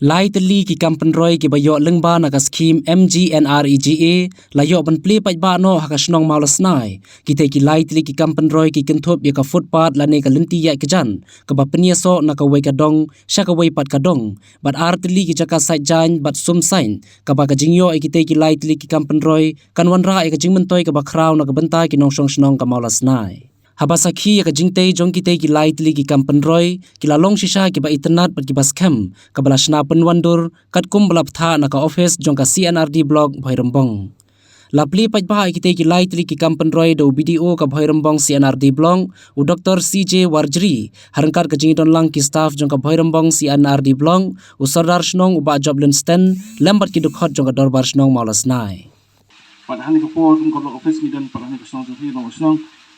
Lai teli ki kampen roy ki bayo lengba na ka skim MGNREGA layo ban pli pai ba no ha ka snong maulas nai kite ki lai teli ki kampen roy ki kenthop ya ka footpath la ne ka lenti ya ki jan ka ba penia so na ka wei ka dong sha ka wei pat ka dong bat ar teli ki jaka sai jan bat sum sain ka ba ka jingyo e kite ki lai teli ki kampen roy kan wan ra e ka jingmen toy ka ba kraw na ka bentai ki nong song snong ka maulas nai habasakhi ya ka jingtei jong kite ki lai teli ki kampen roy ki la long shisha ki ba internet pat ki ba scam ka bala shna penwandur kat kum bala ptha na ka office jong ka CNRD blog Bhoirambong lapli pat ba kite ki lai teli ki kampen roy do video ka Bhoirambong CNRD blog u Dr CJ Warjri harangkar ka jingdon lang ki staff jong ka Bhoirambong CNRD blog u sardar snong u ba joblin sten lambat ki dukhot jong ka dorbar snong maulas nai padahal ko po kung ko office mi dan padahal ko snong snong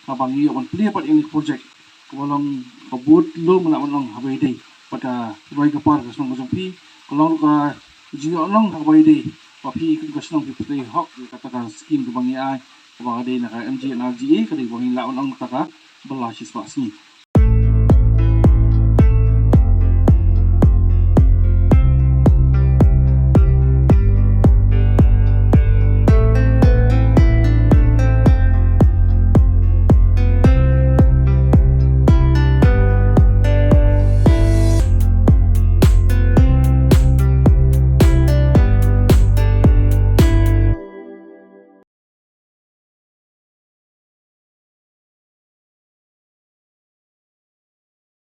kabangi on plia pat ini project kolong kabut lu menang habai dei pada roi ka par snong mo pi kolong ka jingo long habai dei papi kun ka snong pi putih hok kata ka skim ka bangi ai ka dei na ka MGNREGA ka dei bangi la on taka belasis pasni